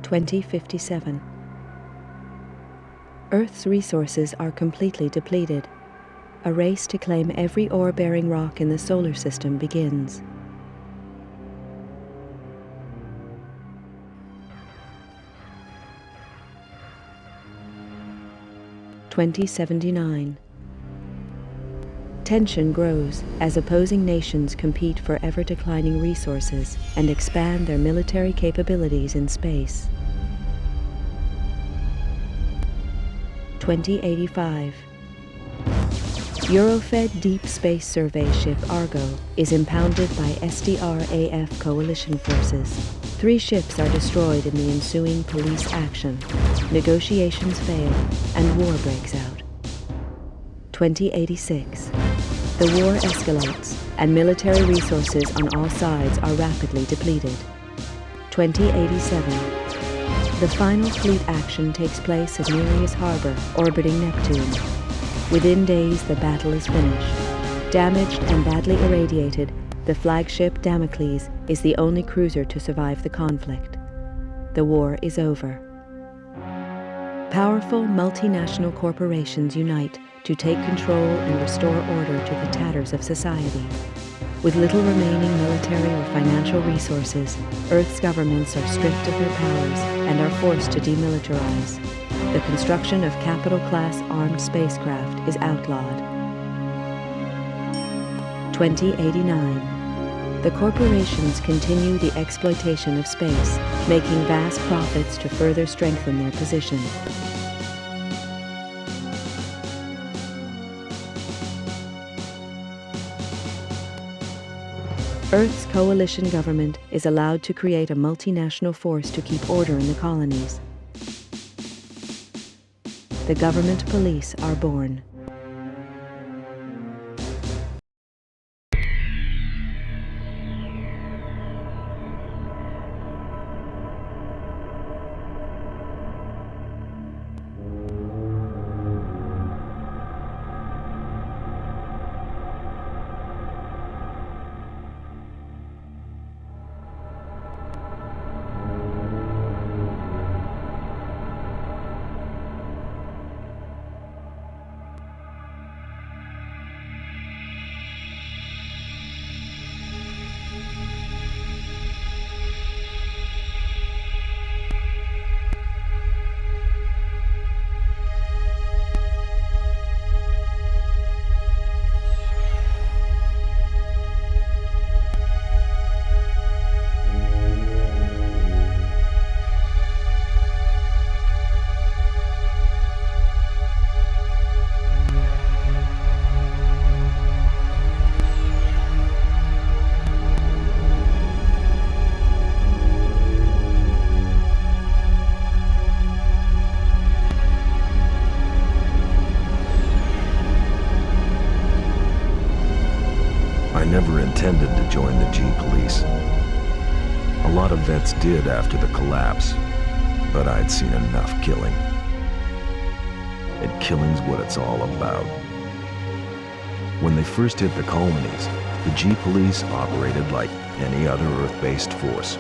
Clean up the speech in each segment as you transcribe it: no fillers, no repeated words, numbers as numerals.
2057. Earth's resources are completely depleted. A race to claim every ore-bearing rock in the solar system begins. (2079). Tension grows as opposing nations compete for ever-declining resources and expand their military capabilities in space. 2085. Eurofed Deep Space Survey ship Argo is impounded by SDRAF coalition forces. 3 ships are destroyed in the ensuing police action. Negotiations fail and war breaks out. 2086. The war escalates and military resources on all sides are rapidly depleted. 2087. The final fleet action takes place at Nereus Harbor, orbiting Neptune. Within days, the battle is finished. Damaged and badly irradiated, the flagship Damocles is the only cruiser to survive the conflict. The war is over. Powerful multinational corporations unite to take control and restore order to the tatters of society. With little remaining military or financial resources, Earth's governments are stripped of their powers and are forced to demilitarize. The construction of capital-class armed spacecraft is outlawed. 2089. The corporations continue the exploitation of space, making vast profits to further strengthen their position. Earth's coalition government is allowed to create a multinational force to keep order in the colonies. The government police are born. I never intended to join the G-Police. A lot of vets did after the collapse, but I'd seen enough killing. And killing's what it's all about. When they first hit the colonies, the G-Police operated like any other Earth-based force.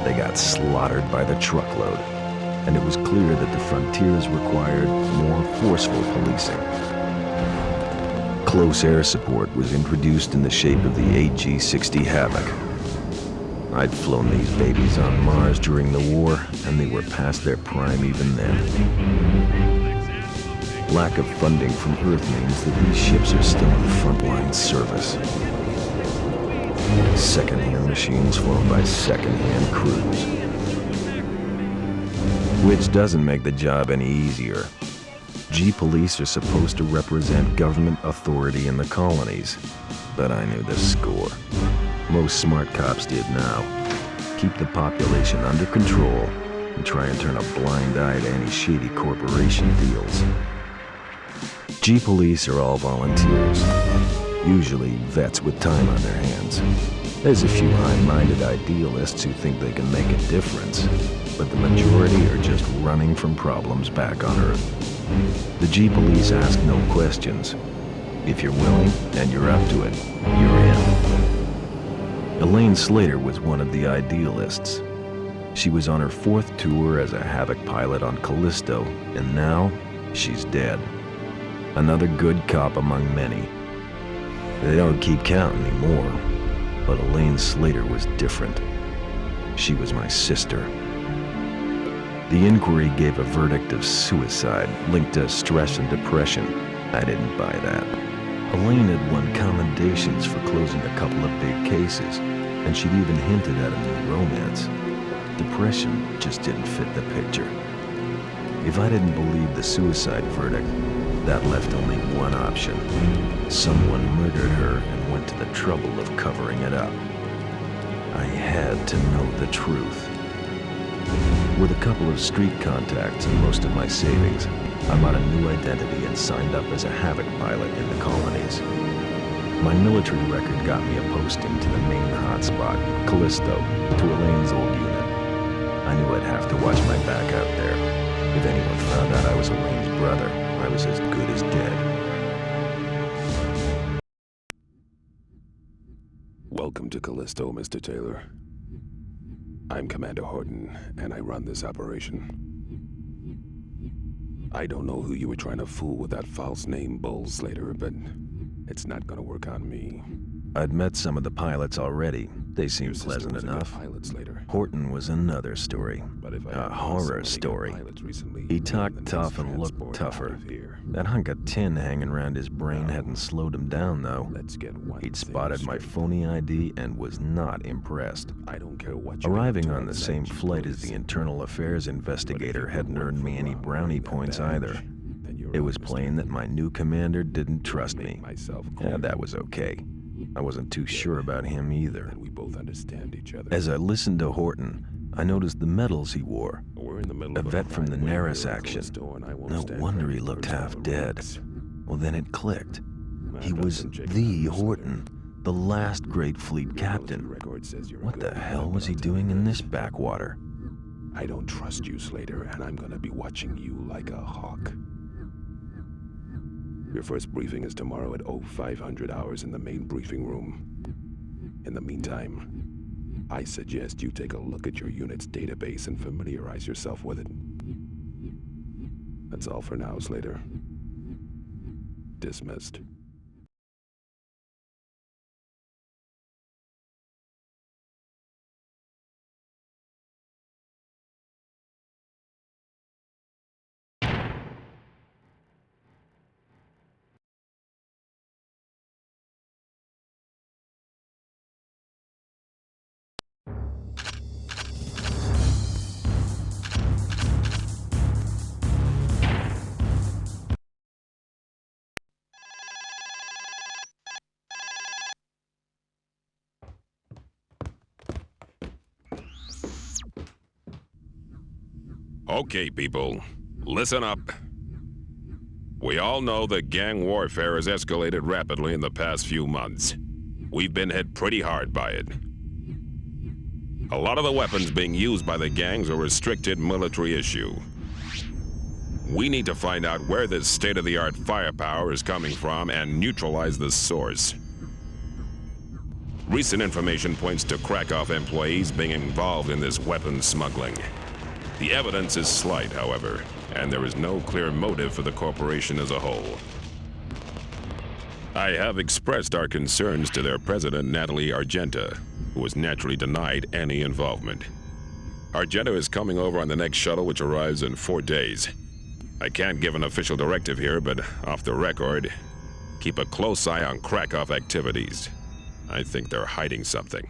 They got slaughtered by the truckload, and it was clear that the frontiers required more forceful policing. Close air support was introduced in the shape of the AG-60 Havoc. I'd flown these babies on Mars during the war, and they were past their prime even then. Lack of funding from Earth means that these ships are still in frontline service. Second-hand machines flown by second-hand crews. Which doesn't make the job any easier. G-Police are supposed to represent government authority in the colonies, but I knew the score. Most smart cops did now. Keep the population under control and try and turn a blind eye to any shady corporation deals. G-Police are all volunteers, usually vets with time on their hands. There's a few high-minded idealists who think they can make a difference, but the majority are just running from problems back on Earth. The G-Police ask no questions. If you're willing and you're up to it, you're in. Elaine Slater was one of the idealists. She was on her 4th tour as a Havoc pilot on Callisto, and now she's dead. Another good cop among many. They don't keep count anymore, but Elaine Slater was different. She was my sister. The inquiry gave a verdict of suicide linked to stress and depression. I didn't buy that. Elaine had won commendations for closing a couple of big cases, and she'd even hinted at a new romance. Depression just didn't fit the picture. If I didn't believe the suicide verdict, that left only one option. Someone murdered her and went to the trouble of covering it up. I had to know the truth. With a couple of street contacts and most of my savings, I bought a new identity and signed up as a Havoc pilot in the colonies. My military record got me a posting to the main hotspot, Callisto, to Elaine's old unit. I knew I'd have to watch my back out there. If anyone found out I was Elaine's brother, I was as good as dead. Welcome to Callisto, Mr. Taylor. I'm Commander Horton, and I run this operation. I don't know who you were trying to fool with that false name, Bull Slater, but it's not gonna work on me. I'd met some of the pilots already. They seemed pleasant enough. Horton was another story. A horror story. He talked tough and looked tougher. That hunk of tin hanging around his brain hadn't slowed him down, though. He'd spotted my phony ID and was not impressed. Arriving on the same flight as the internal affairs investigator hadn't earned me any brownie points either. It was plain that my new commander didn't trust me. Yeah, that was okay. I wasn't too sure about him either. As I listened to Horton, I noticed the medals he wore. A vet from the Neris action. No wonder he looked half dead. Well, then it clicked. He was the Horton, the last great fleet captain. What the hell was he doing in this backwater? I don't trust you, Slater, and I'm gonna be watching you like a hawk. Your first briefing is tomorrow at 0500 hours in the main briefing room. In the meantime, I suggest you take a look at your unit's database and familiarize yourself with it. That's all for now, Slater. Dismissed. Okay, people, listen up. We all know that gang warfare has escalated rapidly in the past few months. We've been hit pretty hard by it. A lot of the weapons being used by the gangs are restricted military issue. We need to find out where this state-of-the-art firepower is coming from and neutralize the source. Recent information points to Krakow employees being involved in this weapons smuggling. The evidence is slight, however, and there is no clear motive for the corporation as a whole. I have expressed our concerns to their president, Natalie Argenta, who was naturally denied any involvement. Argenta is coming over on the next shuttle, which arrives in 4 days. I can't give an official directive here, but off the record, keep a close eye on Krakow activities. I think they're hiding something.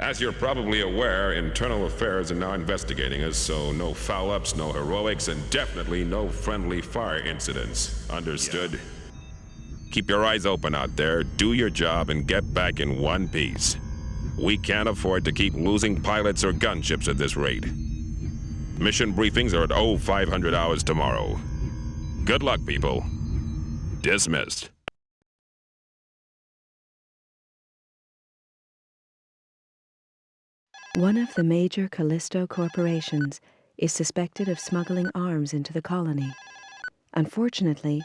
As you're probably aware, Internal Affairs are now investigating us, so no foul-ups, no heroics, and definitely no friendly fire incidents. Understood? Yeah. Keep your eyes open out there, do your job, and get back in one piece. We can't afford to keep losing pilots or gunships at this rate. Mission briefings are at 0500 hours tomorrow. Good luck, people. Dismissed. One of the major Callisto corporations is suspected of smuggling arms into the colony. Unfortunately,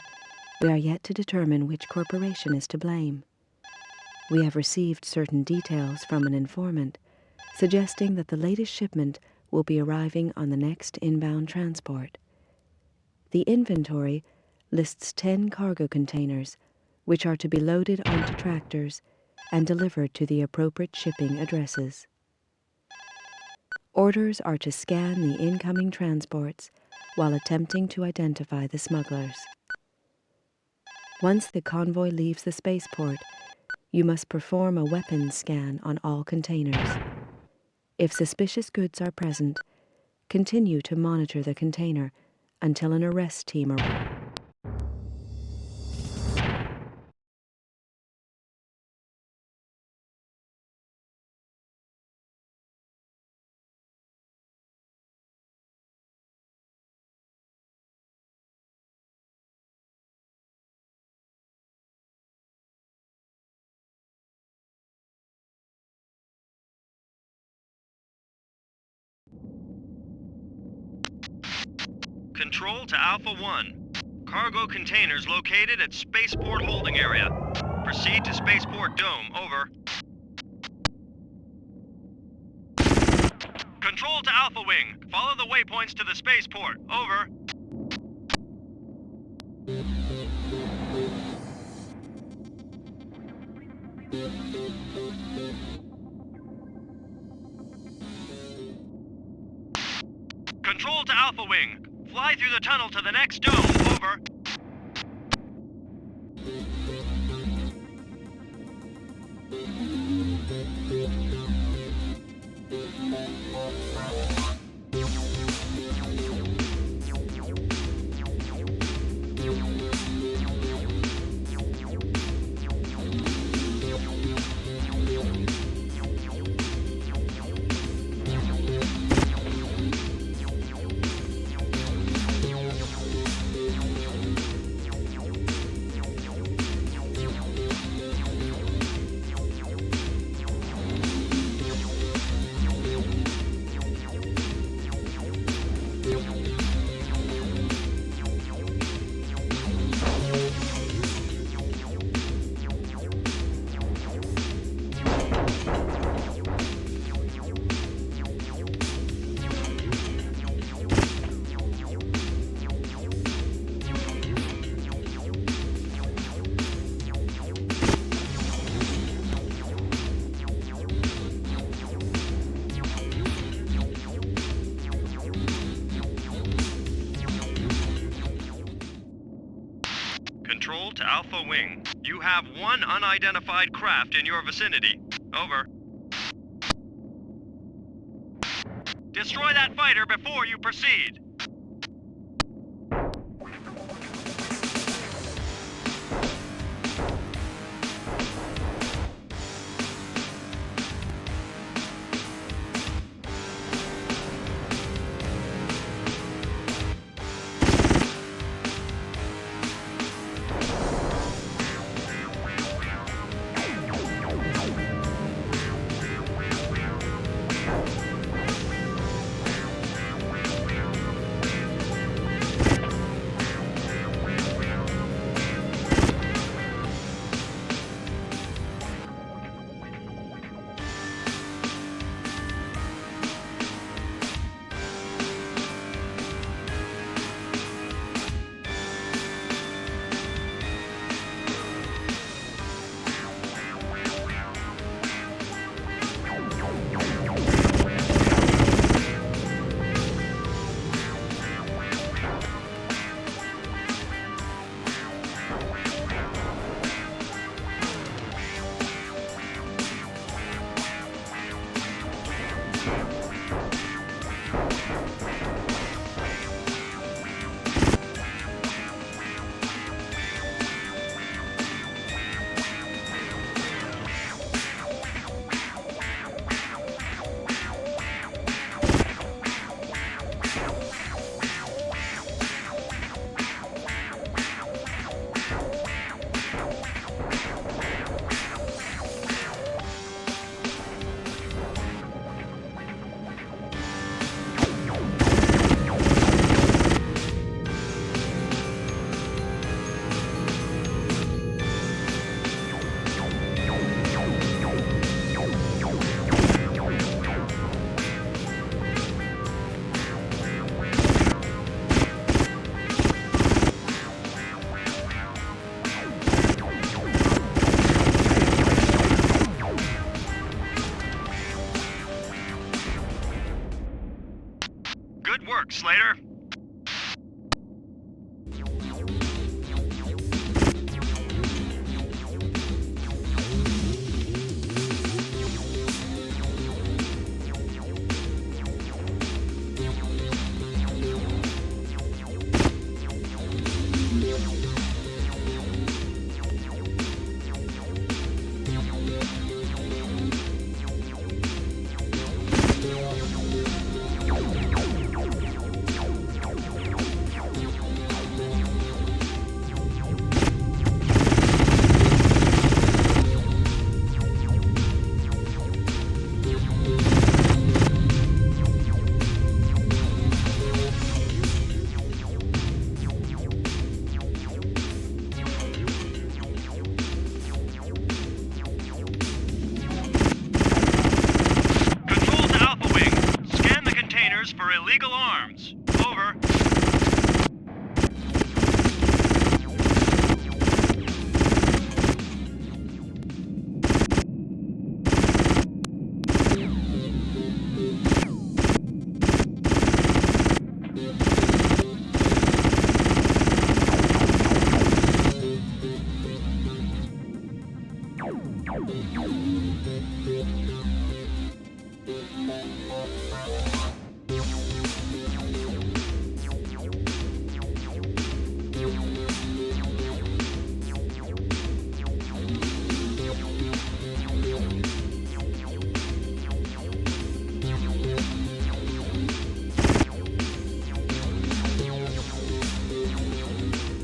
we are yet to determine which corporation is to blame. We have received certain details from an informant, suggesting that the latest shipment will be arriving on the next inbound transport. The inventory lists 10 cargo containers, which are to be loaded onto tractors and delivered to the appropriate shipping addresses. Orders are to scan the incoming transports while attempting to identify the smugglers. Once the convoy leaves the spaceport, you must perform a weapons scan on all containers. If suspicious goods are present, continue to monitor the container until an arrest team arrives. Control to Alpha 1. Cargo containers located at Spaceport Holding Area. Proceed to Spaceport Dome. Over. Control to Alpha Wing. Follow the waypoints to the spaceport. Over. Control to Alpha Wing. Fly through the tunnel to the next dome. Over. Control to Alpha Wing. You have one unidentified craft in your vicinity. Over. Destroy that fighter before you proceed.